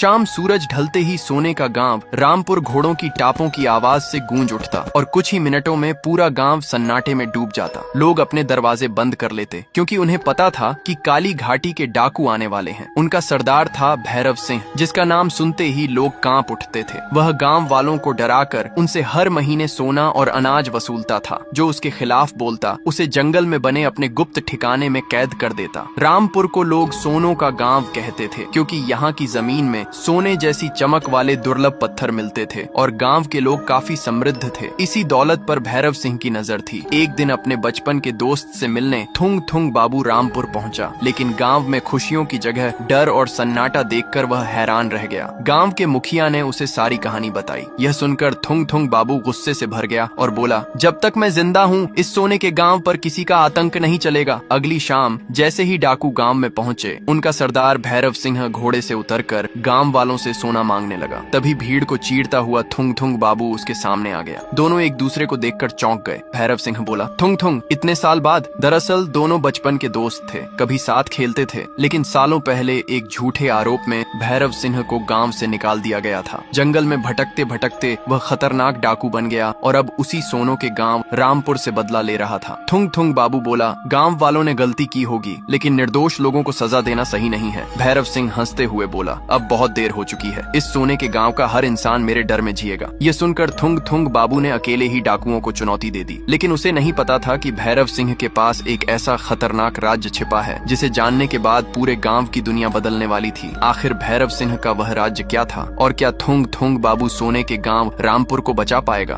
शाम सूरज ढलते ही सोने का गांव रामपुर घोड़ों की टापों की आवाज से गूंज उठता और कुछ ही मिनटों में पूरा गांव सन्नाटे में डूब जाता। लोग अपने दरवाजे बंद कर लेते क्योंकि उन्हें पता था कि काली घाटी के डाकू आने वाले हैं। उनका सरदार था भैरव सिंह, जिसका नाम सुनते ही लोग कांप उठते थे। वह गांव वालों को डराकर उनसे हर महीने सोना और अनाज वसूलता था। जो उसके खिलाफ बोलता उसे जंगल में बने अपने गुप्त ठिकाने में कैद कर देता। रामपुर को लोग सोनों का गांव कहते थे क्योंकि यहाँ की जमीन में सोने जैसी चमक वाले दुर्लभ पत्थर मिलते थे और गांव के लोग काफी समृद्ध थे। इसी दौलत पर भैरव सिंह की नजर थी। एक दिन अपने बचपन के दोस्त से मिलने थुंग थुंग बाबू रामपुर पहुंचा, लेकिन गांव में खुशियों की जगह डर और सन्नाटा देखकर वह हैरान रह गया। गांव के मुखिया ने उसे सारी कहानी बताई। यह सुनकर थुंग थुंग बाबू गुस्से से भर गया और बोला, जब तक मैं जिंदा हूँ इस सोने के गांव पर किसी का आतंक नहीं चलेगा। अगली शाम जैसे ही डाकू गांव में पहुंचे, उनका सरदार भैरव सिंह घोड़े से उतरकर गांव वालों से सोना मांगने लगा। तभी भीड़ को चीरता हुआ थुंग थुंग बाबू उसके सामने आ गया। दोनों एक दूसरे को देखकर चौंक गए। भैरव सिंह बोला, थुंग थुंग इतने साल बाद? दरअसल दोनों बचपन के दोस्त थे, कभी साथ खेलते थे, लेकिन सालों पहले एक झूठे आरोप में भैरव सिंह को गांव से निकाल दिया गया था। जंगल में भटकते भटकते वह खतरनाक डाकू बन गया और अब उसी सोनों के गांव रामपुर से बदला ले रहा था। थुंग थुंग बाबू बोला, गांव वालों ने गलती की होगी, लेकिन निर्दोष लोगों को सजा देना सही नहीं है। भैरव सिंह हंसते हुए बोला, अब बहुत देर हो चुकी है। इस सोने के गांव का हर इंसान मेरे डर में जिएगा। यह सुनकर थुंग थुंग बाबू ने अकेले ही डाकुओं को चुनौती दे दी, लेकिन उसे नहीं पता था कि भैरव सिंह के पास एक ऐसा खतरनाक राज्य छिपा है जिसे जानने के बाद पूरे गांव की दुनिया बदलने वाली थी। आखिर भैरव सिंह का वह राज्य क्या था और क्या थुंग थुंग बाबू सोने के गांव रामपुर को बचा पाएगा?